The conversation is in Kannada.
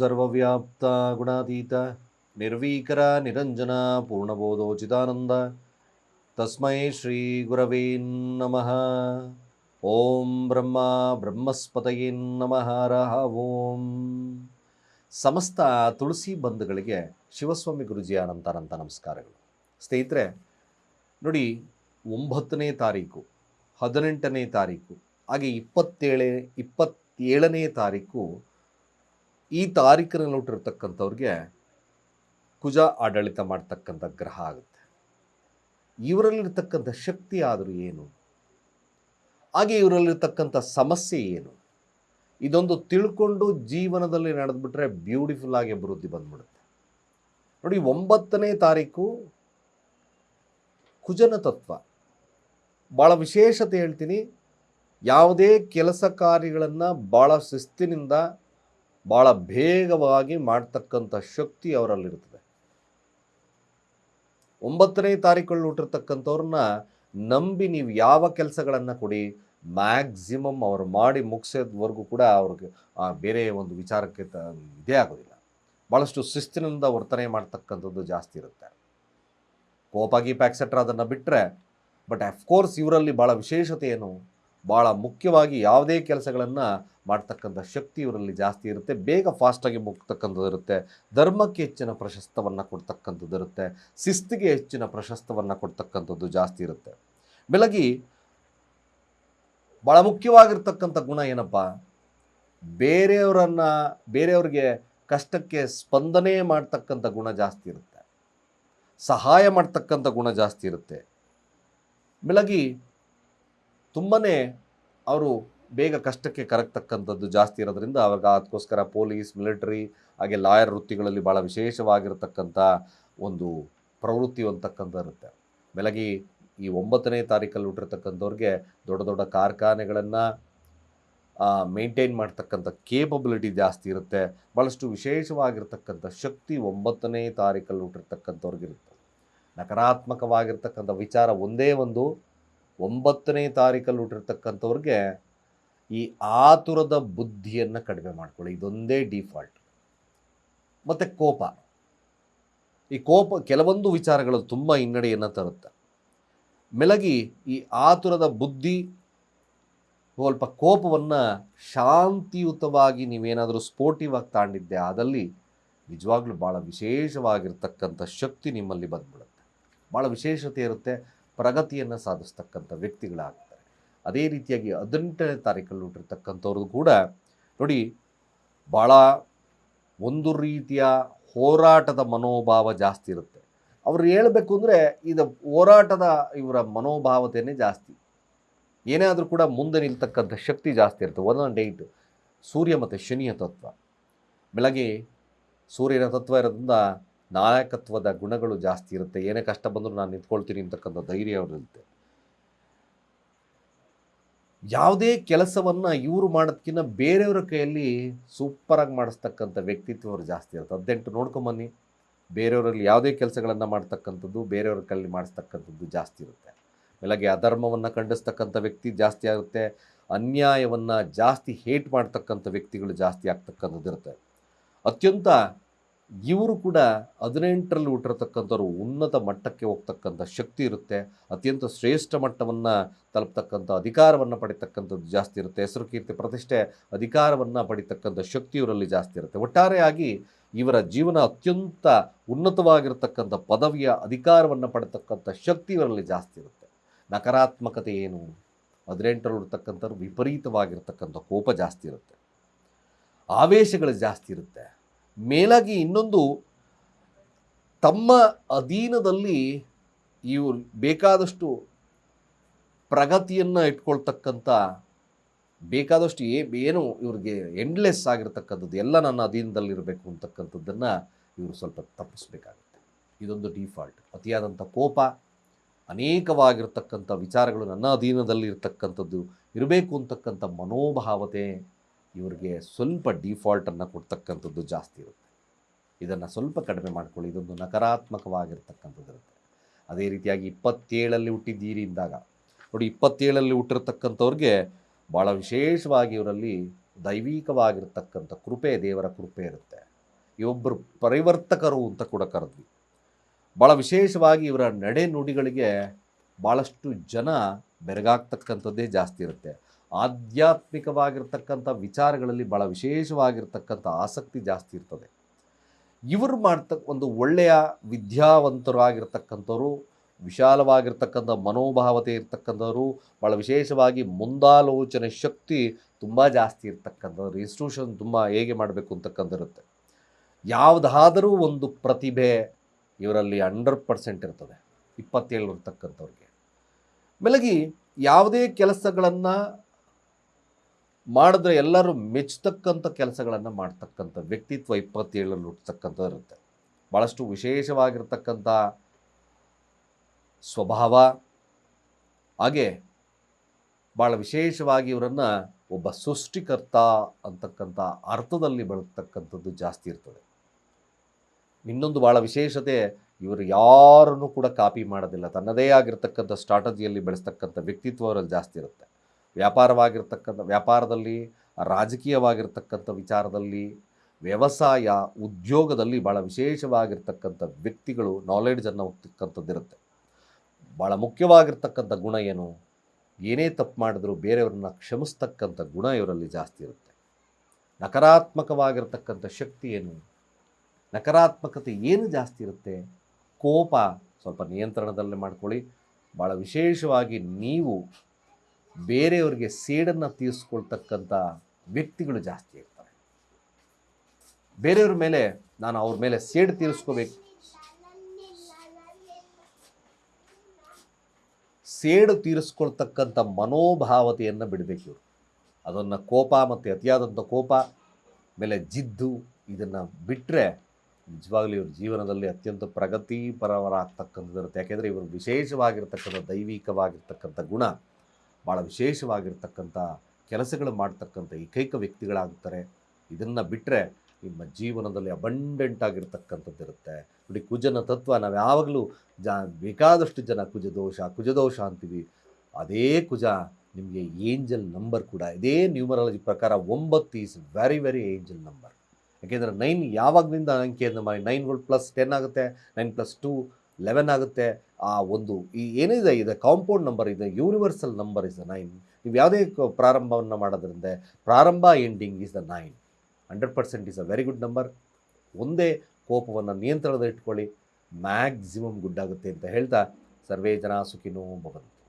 ಸರ್ವವ್ಯಾಪ್ತ ಗುಣಾತೀತ ನಿರ್ವೀಕರ ನಿರಂಜನ ಪೂರ್ಣಬೋಧೋಚಿತಾನಂದ ತಸ್ಮೈ ಶ್ರೀ ಗುರವೇ ನಮಃ. ಓಂ ಬ್ರಹ್ಮ ಬ್ರಹ್ಮಸ್ಪತಯೇ ನಮಃ. ಹರಃ ಓಂ. ಸಮಸ್ತ ತುಳಸಿ ಬಂಧುಗಳಿಗೆ ಶಿವಸ್ವಾಮಿ ಗುರುಜಿಯ ಅನಂತ ನಮಸ್ಕಾರಗಳು. ಸ್ನೇಹಿತರೆ ನೋಡಿ, 9ನೇ ತಾರೀಕು, 18ನೇ ತಾರೀಕು, ಹಾಗೆ 27ನೇ ತಾರೀಕು, ಈ ತಾರೀಕಿನಲ್ಲಿ ಹುಟ್ಟಿರ್ತಕ್ಕಂಥವ್ರಿಗೆ ಕುಜ ಆಡಳಿತ ಮಾಡ್ತಕ್ಕಂಥ ಗ್ರಹ ಆಗುತ್ತೆ. ಇವರಲ್ಲಿರ್ತಕ್ಕಂಥ ಶಕ್ತಿ ಆದರೂ ಏನು, ಹಾಗೆ ಇವರಲ್ಲಿರ್ತಕ್ಕಂಥ ಸಮಸ್ಯೆ ಏನು, ಇದೊಂದು ತಿಳ್ಕೊಂಡು ಜೀವನದಲ್ಲಿ ನಡೆದ್ಬಿಟ್ರೆ ಬ್ಯೂಟಿಫುಲ್ ಆಗಿ ಅಭಿವೃದ್ಧಿ ಬಂದ್ಬಿಡುತ್ತೆ. ನೋಡಿ, 9ನೇ ತಾರೀಕು ಕುಜನ ತತ್ವ ಭಾಳ ವಿಶೇಷತೆ ಹೇಳ್ತೀನಿ. ಯಾವುದೇ ಕೆಲಸ ಕಾರ್ಯಗಳನ್ನು ಭಾಳ ಶಿಸ್ತಿನಿಂದ ಭಾಳ ಬೇಗವಾಗಿ ಮಾಡ್ತಕ್ಕಂಥ ಶಕ್ತಿ ಅವರಲ್ಲಿರ್ತದೆ. 9ನೇ ತಾರೀಕಲ್ಲಿ ಹುಟ್ಟಿರ್ತಕ್ಕಂಥವ್ರನ್ನ ನಂಬಿ ನೀವು ಯಾವ ಕೆಲಸಗಳನ್ನು ಕೊಡಿ, ಮ್ಯಾಕ್ಸಿಮಮ್ ಅವರು ಮಾಡಿ ಮುಗಿಸೋದ್ವರೆಗೂ ಕೂಡ ಅವ್ರಿಗೆ ಬೇರೆ ಒಂದು ವಿಚಾರಕ್ಕೆ ಇದೇ ಆಗೋದಿಲ್ಲ. ಭಾಳಷ್ಟು ಶಿಸ್ತಿನಿಂದ ವರ್ತನೆ ಮಾಡ್ತಕ್ಕಂಥದ್ದು ಜಾಸ್ತಿ ಇರುತ್ತೆ. ಕೋಪ ಗೀಪ ಎಕ್ಸೆಟ್ರಾ ಅದನ್ನು ಬಿಟ್ಟರೆ, ಬಟ್ ಅಫ್ಕೋರ್ಸ್ ಇವರಲ್ಲಿ ಭಾಳ ವಿಶೇಷತೆ ಏನು, ಭಾಳ ಮುಖ್ಯವಾಗಿ ಯಾವುದೇ ಕೆಲಸಗಳನ್ನು ಮಾಡ್ತಕ್ಕಂಥ ಶಕ್ತಿ ಇವರಲ್ಲಿ ಜಾಸ್ತಿ ಇರುತ್ತೆ. ಬೇಗ ಫಾಸ್ಟಾಗಿ ಮುಗ್ತಕ್ಕಂಥದ್ದು ಇರುತ್ತೆ. ಧರ್ಮಕ್ಕೆ ಹೆಚ್ಚಿನ ಪ್ರಶಸ್ತವನ್ನು ಕೊಡ್ತಕ್ಕಂಥದ್ದು ಇರುತ್ತೆ. ಶಿಸ್ತಿಗೆ ಹೆಚ್ಚಿನ ಪ್ರಶಸ್ತವನ್ನು ಕೊಡ್ತಕ್ಕಂಥದ್ದು ಜಾಸ್ತಿ ಇರುತ್ತೆ. ಬೆಳಗಿ ಭಾಳ ಮುಖ್ಯವಾಗಿರ್ತಕ್ಕಂಥ ಗುಣ ಏನಪ್ಪ, ಬೇರೆಯವ್ರಿಗೆ ಕಷ್ಟಕ್ಕೆ ಸ್ಪಂದನೆ ಮಾಡ್ತಕ್ಕಂಥ ಗುಣ ಜಾಸ್ತಿ ಇರುತ್ತೆ. ಸಹಾಯ ಮಾಡ್ತಕ್ಕಂಥ ಗುಣ ಜಾಸ್ತಿ ಇರುತ್ತೆ. ಬೆಳಗಿ ತುಂಬಾ ಅವರು ಬೇಗ ಕಷ್ಟಕ್ಕೆ ಕರಗ್ತಕ್ಕಂಥದ್ದು ಜಾಸ್ತಿ ಇರೋದ್ರಿಂದ ಅವ್ರಿಗೆ ಅದಕ್ಕೋಸ್ಕರ ಪೊಲೀಸ್, ಮಿಲಿಟರಿ, ಹಾಗೆ ಲಾಯರ್ ವೃತ್ತಿಗಳಲ್ಲಿ ಭಾಳ ವಿಶೇಷವಾಗಿರ್ತಕ್ಕಂಥ ಒಂದು ಪ್ರವೃತ್ತಿ ಅಂತಕ್ಕಂಥ ಇರುತ್ತೆ. ಬೆಳಗಿ ಈ 9ನೇ ತಾರೀಕಲ್ಲಿ ಹುಟ್ಟಿರ್ತಕ್ಕಂಥವ್ರಿಗೆ ದೊಡ್ಡ ದೊಡ್ಡ ಕಾರ್ಖಾನೆಗಳನ್ನು ಮೇಂಟೈನ್ ಮಾಡ್ತಕ್ಕಂಥ ಕೇಪಬಿಲಿಟಿ ಜಾಸ್ತಿ ಇರುತ್ತೆ. ಭಾಳಷ್ಟು ವಿಶೇಷವಾಗಿರ್ತಕ್ಕಂಥ ಶಕ್ತಿ 9ನೇ ತಾರೀಕಲ್ಲಿ ಹುಟ್ಟಿರ್ತಕ್ಕಂಥವ್ರಿಗಿರುತ್ತೆ. ನಕಾರಾತ್ಮಕವಾಗಿರ್ತಕ್ಕಂಥ ವಿಚಾರ ಒಂದೇ ಒಂದು, 9ನೇ ತಾರೀಕಲ್ಲಿ ಹುಟ್ಟಿರ್ತಕ್ಕಂಥವ್ರಿಗೆ ಈ ಆತುರದ ಬುದ್ಧಿಯನ್ನು ಕಡಿಮೆ ಮಾಡ್ಕೊಳ್ಳಿ. ಇದೊಂದೇ ಡಿಫಾಲ್ಟ್. ಮತ್ತು ಈ ಕೋಪ ಕೆಲವೊಂದು ವಿಚಾರಗಳು ತುಂಬ ಹಿನ್ನಡೆಯನ್ನು ತರುತ್ತೆ. ಮೆಲಗಿ ಈ ಆತುರದ ಬುದ್ಧಿ, ಸ್ವಲ್ಪ ಕೋಪವನ್ನು ಶಾಂತಿಯುತವಾಗಿ ನೀವೇನಾದರೂ ಸ್ಪೋರ್ಟಿವ್ ಆಗಿ ತಾಂಡಿದ್ದೆ ಆದಲ್ಲಿ ನಿಜವಾಗ್ಲೂ ಭಾಳ ವಿಶೇಷವಾಗಿರ್ತಕ್ಕಂಥ ಶಕ್ತಿ ನಿಮ್ಮಲ್ಲಿ ಬಂದ್ಬಿಡುತ್ತೆ. ಭಾಳ ವಿಶೇಷತೆ ಇರುತ್ತೆ. ಪ್ರಗತಿಯನ್ನು ಸಾಧಿಸ್ತಕ್ಕಂಥ ವ್ಯಕ್ತಿಗಳಾಗ್ತಾರೆ. ಅದೇ ರೀತಿಯಾಗಿ 18ನೇ ತಾರೀಕಲ್ಲಿ ಹುಟ್ಟಿರ್ತಕ್ಕಂಥವ್ರದ್ದು ಕೂಡ ನೋಡಿ, ಭಾಳ ಒಂದು ರೀತಿಯ ಹೋರಾಟದ ಮನೋಭಾವ ಜಾಸ್ತಿ ಇರುತ್ತೆ. ಅವರು ಹೇಳಬೇಕು ಅಂದರೆ ಇದು ಹೋರಾಟದ ಇವರ ಮನೋಭಾವತೆಯೇ ಜಾಸ್ತಿ. ಏನೇ ಆದರೂ ಕೂಡ ಮುಂದೆ ನಿಲ್ತಕ್ಕಂಥ ಶಕ್ತಿ ಜಾಸ್ತಿ ಇರುತ್ತೆ. 1 ಸೂರ್ಯ ಮತ್ತು ಶನಿಯ ತತ್ವ. ಬೆಳಗ್ಗೆ ಸೂರ್ಯನ ತತ್ವ ಇರೋದ್ರಿಂದ ನಾಯಕತ್ವದ ಗುಣಗಳು ಜಾಸ್ತಿ ಇರುತ್ತೆ. ಏನೇ ಕಷ್ಟ ಬಂದರೂ ನಾನು ನಿಂತ್ಕೊಳ್ತೀನಿ ಅಂತಕ್ಕಂಥ ಧೈರ್ಯ ಅವರಿರುತ್ತೆ. ಯಾವುದೇ ಕೆಲಸವನ್ನು ಇವರು ಮಾಡೋದಕ್ಕಿಂತ ಬೇರೆಯವರ ಕೈಯಲ್ಲಿ ಸೂಪರಾಗಿ ಮಾಡಿಸ್ತಕ್ಕಂಥ ವ್ಯಕ್ತಿತ್ವ ಅವರು ಜಾಸ್ತಿ ಇರುತ್ತೆ. 18 ನೋಡ್ಕೊಂಬನ್ನಿ, ಬೇರೆಯವರಲ್ಲಿ ಯಾವುದೇ ಕೆಲಸಗಳನ್ನು ಮಾಡ್ತಕ್ಕಂಥದ್ದು ಬೇರೆಯವ್ರ ಕೈಯಲ್ಲಿ ಮಾಡಿಸ್ತಕ್ಕಂಥದ್ದು ಜಾಸ್ತಿ ಇರುತ್ತೆ. ಬೆಳಗ್ಗೆ ಅಧರ್ಮವನ್ನು ಖಂಡಿಸ್ತಕ್ಕಂಥ ವ್ಯಕ್ತಿ ಜಾಸ್ತಿ ಆಗುತ್ತೆ. ಅನ್ಯಾಯವನ್ನು ಜಾಸ್ತಿ ಹೇಟ್ ಮಾಡ್ತಕ್ಕಂಥ ವ್ಯಕ್ತಿಗಳು ಜಾಸ್ತಿ ಆಗ್ತಕ್ಕಂಥದ್ದು ಇರುತ್ತೆ. ಅತ್ಯಂತ ಇವರು ಕೂಡ 18ರಲ್ಲಿ ಹುಟ್ಟಿರ್ತಕ್ಕಂಥವ್ರು ಉನ್ನತ ಮಟ್ಟಕ್ಕೆ ಹೋಗ್ತಕ್ಕಂಥ ಶಕ್ತಿ ಇರುತ್ತೆ. ಅತ್ಯಂತ ಶ್ರೇಷ್ಠ ಮಟ್ಟವನ್ನು ತಲುಪ್ತಕ್ಕಂಥ ಅಧಿಕಾರವನ್ನು ಪಡಿತಕ್ಕಂಥದ್ದು ಜಾಸ್ತಿ ಇರುತ್ತೆ. ಹೆಸರು, ಕೀರ್ತಿ, ಪ್ರತಿಷ್ಠೆ, ಅಧಿಕಾರವನ್ನು ಪಡಿತಕ್ಕಂಥ ಶಕ್ತಿ ಇವರಲ್ಲಿ ಜಾಸ್ತಿ ಇರುತ್ತೆ. ಒಟ್ಟಾರೆಯಾಗಿ ಇವರ ಜೀವನ ಅತ್ಯಂತ ಉನ್ನತವಾಗಿರ್ತಕ್ಕಂಥ ಪದವಿಯ ಅಧಿಕಾರವನ್ನು ಪಡೆತಕ್ಕಂಥ ಶಕ್ತಿ ಇವರಲ್ಲಿ ಜಾಸ್ತಿ ಇರುತ್ತೆ. ನಕಾರಾತ್ಮಕತೆ ಏನು, 18ರಲ್ಲಿ ಹುಡ್ತಕ್ಕಂಥವ್ರು ವಿಪರೀತವಾಗಿರ್ತಕ್ಕಂಥ ಕೋಪ ಜಾಸ್ತಿ ಇರುತ್ತೆ. ಆವೇಶಗಳು ಜಾಸ್ತಿ ಇರುತ್ತೆ. ಮೇಲಾಗಿ ಇನ್ನೊಂದು, ತಮ್ಮ ಅಧೀನದಲ್ಲಿ ಇವರು ಬೇಕಾದಷ್ಟು ಪ್ರಗತಿಯನ್ನು ಇಟ್ಕೊಳ್ತಕ್ಕಂಥ, ಬೇಕಾದಷ್ಟು ಏನು ಇವ್ರಿಗೆ ಎಂಡ್ಲೆಸ್ ಆಗಿರ್ತಕ್ಕಂಥದ್ದು ಎಲ್ಲ ನನ್ನ ಅಧೀನದಲ್ಲಿರಬೇಕು ಅಂತಕ್ಕಂಥದ್ದನ್ನು ಇವರು ಸ್ವಲ್ಪ ತಪ್ಪಿಸ್ಬೇಕಾಗುತ್ತೆ. ಇದೊಂದು ಡಿಫಾಲ್ಟ್. ಅತಿಯಾದಂಥ ಕೋಪ, ಅನೇಕವಾಗಿರ್ತಕ್ಕಂಥ ವಿಚಾರಗಳು ನನ್ನ ಅಧೀನದಲ್ಲಿರ್ತಕ್ಕಂಥದ್ದು ಇರಬೇಕು ಅಂತಕ್ಕಂಥ ಮನೋಭಾವತೆ ಇವರಿಗೆ ಸ್ವಲ್ಪ ಡಿಫಾಲ್ಟನ್ನು ಕೊಡ್ತಕ್ಕಂಥದ್ದು ಜಾಸ್ತಿ ಇರುತ್ತೆ. ಇದನ್ನು ಸ್ವಲ್ಪ ಕಡಿಮೆ ಮಾಡ್ಕೊಳ್ಳಿ. ಇದೊಂದು ನಕಾರಾತ್ಮಕವಾಗಿರ್ತಕ್ಕಂಥದ್ದು ಇರುತ್ತೆ. ಅದೇ ರೀತಿಯಾಗಿ 27ರಲ್ಲಿ ಹುಟ್ಟಿದ್ದೀರಿ ಅಂದಾಗ ನೋಡಿ, 27ರಲ್ಲಿ ಹುಟ್ಟಿರ್ತಕ್ಕಂಥವ್ರಿಗೆ ಭಾಳ ವಿಶೇಷವಾಗಿ ಇವರಲ್ಲಿ ದೈವಿಕವಾಗಿರ್ತಕ್ಕಂಥ ಕೃಪೆ, ದೇವರ ಕೃಪೆ ಇರುತ್ತೆ. ಇವೊಬ್ಬರು ಪರಿವರ್ತಕರು ಅಂತ ಕೂಡ ಕರೆದ್ವಿ. ಭಾಳ ವಿಶೇಷವಾಗಿ ಇವರ ನಡೆ ನುಡಿಗಳಿಗೆ ಭಾಳಷ್ಟು ಜನ ಬೆರಗಾಗ್ತಕ್ಕಂಥದ್ದೇ ಜಾಸ್ತಿ ಇರುತ್ತೆ. ಆಧ್ಯಾತ್ಮಿಕವಾಗಿರ್ತಕ್ಕಂಥ ವಿಚಾರಗಳಲ್ಲಿ ಭಾಳ ವಿಶೇಷವಾಗಿರ್ತಕ್ಕಂಥ ಆಸಕ್ತಿ ಜಾಸ್ತಿ ಇರ್ತದೆ. ಇವರು ಒಂದು ಒಳ್ಳೆಯ ವಿದ್ಯಾವಂತರಾಗಿರ್ತಕ್ಕಂಥವ್ರು, ವಿಶಾಲವಾಗಿರ್ತಕ್ಕಂಥ ಮನೋಭಾವತೆ ಇರ್ತಕ್ಕಂಥವ್ರು, ಭಾಳ ವಿಶೇಷವಾಗಿ ಮುಂದಾಲೋಚನೆ ಶಕ್ತಿ ತುಂಬ ಜಾಸ್ತಿ ಇರ್ತಕ್ಕಂಥವ್ರು. ಇನ್ಸ್ಟಿಟ್ಯೂಷನ್ ತುಂಬ ಹೇಗೆ ಮಾಡಬೇಕು ಅಂತಕ್ಕಂಥಿರುತ್ತೆ. ಯಾವುದಾದರೂ ಒಂದು ಪ್ರತಿಭೆ ಇವರಲ್ಲಿ 100% ಇರ್ತದೆ 27 ಇರ್ತಕ್ಕಂಥವ್ರಿಗೆ. ಮೇಲಾಗಿ ಯಾವುದೇ ಕೆಲಸಗಳನ್ನು ಮಾಡಿದ್ರೆ ಎಲ್ಲರೂ ಮೆಚ್ಚತಕ್ಕಂಥ ಕೆಲಸಗಳನ್ನು ಮಾಡ್ತಕ್ಕಂಥ ವ್ಯಕ್ತಿತ್ವ 27 ಹುಟ್ಟತಕ್ಕಂಥದ್ದು ಇರುತ್ತೆ. ಭಾಳಷ್ಟು ವಿಶೇಷವಾಗಿರ್ತಕ್ಕಂಥ ಸ್ವಭಾವ, ಹಾಗೆ ಭಾಳ ವಿಶೇಷವಾಗಿ ಇವರನ್ನು ಒಬ್ಬ ಸೃಷ್ಟಿಕರ್ತ ಅಂತಕ್ಕಂಥ ಅರ್ಥದಲ್ಲಿ ಬಳಸ್ತಕ್ಕಂಥದ್ದು ಜಾಸ್ತಿ ಇರ್ತದೆ. ಇನ್ನೊಂದು ಭಾಳ ವಿಶೇಷತೆ, ಇವರು ಯಾರನ್ನು ಕೂಡ ಕಾಪಿ ಮಾಡೋದಿಲ್ಲ. ತನ್ನದೇ ಆಗಿರ್ತಕ್ಕಂಥ ಸ್ಟ್ರಾಟಜಿಯಲ್ಲಿ ಬೆಳೆಸ್ತಕ್ಕಂಥ ವ್ಯಕ್ತಿತ್ವ ಅವರಲ್ಲಿ ಜಾಸ್ತಿ ಇರುತ್ತೆ. ವ್ಯಾಪಾರದಲ್ಲಿ, ರಾಜಕೀಯವಾಗಿರ್ತಕ್ಕಂಥ ವಿಚಾರದಲ್ಲಿ, ವ್ಯವಸಾಯ, ಉದ್ಯೋಗದಲ್ಲಿ ಭಾಳ ವಿಶೇಷವಾಗಿರ್ತಕ್ಕಂಥ ವ್ಯಕ್ತಿಗಳು ನಾಲೆಡ್ಜನ್ನು ಹೋಗ್ತಕ್ಕಂಥದ್ದಿರುತ್ತೆ. ಭಾಳ ಮುಖ್ಯವಾಗಿರ್ತಕ್ಕಂಥ ಗುಣ ಏನು? ಏನೇ ತಪ್ಪು ಮಾಡಿದ್ರೂ ಬೇರೆಯವ್ರನ್ನ ಕ್ಷಮಿಸ್ತಕ್ಕಂಥ ಗುಣ ಇವರಲ್ಲಿ ಜಾಸ್ತಿ ಇರುತ್ತೆ. ನಕಾರಾತ್ಮಕವಾಗಿರ್ತಕ್ಕಂಥ ಶಕ್ತಿ ಏನು? ನಕಾರಾತ್ಮಕತೆ ಏನು ಜಾಸ್ತಿ ಇರುತ್ತೆ? ಕೋಪ ಸ್ವಲ್ಪ ನಿಯಂತ್ರಣದಲ್ಲೇ ಮಾಡ್ಕೊಳ್ಳಿ. ಭಾಳ ವಿಶೇಷವಾಗಿ ನೀವು ಬೇರೆಯವರಿಗೆ ಸೇಡನ್ನು ತೀರಿಸ್ಕೊಳ್ತಕ್ಕಂಥ ವ್ಯಕ್ತಿಗಳು ಜಾಸ್ತಿ ಇರ್ತಾರೆ. ಬೇರೆಯವ್ರ ಮೇಲೆ ನಾನು ಅವ್ರ ಮೇಲೆ ಸೇಡು ತೀರಿಸ್ಕೋಬೇಕು, ಸೇಡು ತೀರಿಸ್ಕೊಳ್ತಕ್ಕಂಥ ಮನೋಭಾವತೆಯನ್ನು ಬಿಡಬೇಕು ಇವರು. ಅದನ್ನು ಕೋಪ ಮತ್ತು ಅತಿಯಾದಂಥ ಕೋಪ ಮೇಲೆ ಜಿದ್ದು ಇದನ್ನು ಬಿಟ್ಟರೆ ನಿಜವಾಗ್ಲೂ ಇವ್ರ ಜೀವನದಲ್ಲಿ ಅತ್ಯಂತ ಪ್ರಗತಿಪರವರಾಗ್ತಕ್ಕಂಥದ್ದಿರುತ್ತೆ. ಯಾಕೆಂದರೆ ಇವರು ವಿಶೇಷವಾಗಿರ್ತಕ್ಕಂಥ ದೈವಿಕವಾಗಿರ್ತಕ್ಕಂಥ ಗುಣ, ಭಾಳ ವಿಶೇಷವಾಗಿರ್ತಕ್ಕಂಥ ಕೆಲಸಗಳು ಮಾಡ್ತಕ್ಕಂಥ ಏಕೈಕ ವ್ಯಕ್ತಿಗಳಾಗ್ತಾರೆ. ಇದನ್ನು ಬಿಟ್ಟರೆ ನಿಮ್ಮ ಜೀವನದಲ್ಲಿ ಅಬಂಡೆಂಟ್ ಆಗಿರ್ತಕ್ಕಂಥದ್ದಿರುತ್ತೆ. ನೋಡಿ, ಕುಜನ ತತ್ವ ನಾವು ಯಾವಾಗಲೂ ಬೇಕಾದಷ್ಟು ಜನ ಕುಜದೋಷ ಅಂತೀವಿ. ಅದೇ ಕುಜ ನಿಮಗೆ ಏಂಜಲ್ ನಂಬರ್ ಕೂಡ ಇದೇ ನ್ಯೂಮರಾಲಜಿ ಪ್ರಕಾರ 9 is very very angel number. ಯಾಕೆಂದರೆ 9 ಯಾವಾಗಲಿಂದ ಅಂಕೆ 9 + 10 ಆಗುತ್ತೆ, 9 + 2 11 ಆಗುತ್ತೆ. ಆ ಒಂದು ಏನಿದೆ ಇದೆ ಕಾಂಪೌಂಡ್ ನಂಬರ್ ಇದೆ, ಯೂನಿವರ್ಸಲ್ ನಂಬರ್ ಇಸ್ ದ 9. ನೀವು ಯಾವುದೇ ಪ್ರಾರಂಭವನ್ನು ಮಾಡೋದ್ರಿಂದ ಪ್ರಾರಂಭ ending is the 9. 100% is a very good number. ಒಂದೇ ಕೋಪವನ್ನು ನಿಯಂತ್ರಣದಲ್ಲಿ ಇಟ್ಕೊಳ್ಳಿ, ಮ್ಯಾಕ್ಸಿಮಮ್ ಗುಡ್ ಆಗುತ್ತೆ ಅಂತ ಹೇಳ್ತಾ ಸರ್ವೇ ಜನ ಸುಖಿನೋ ಭವಂತು.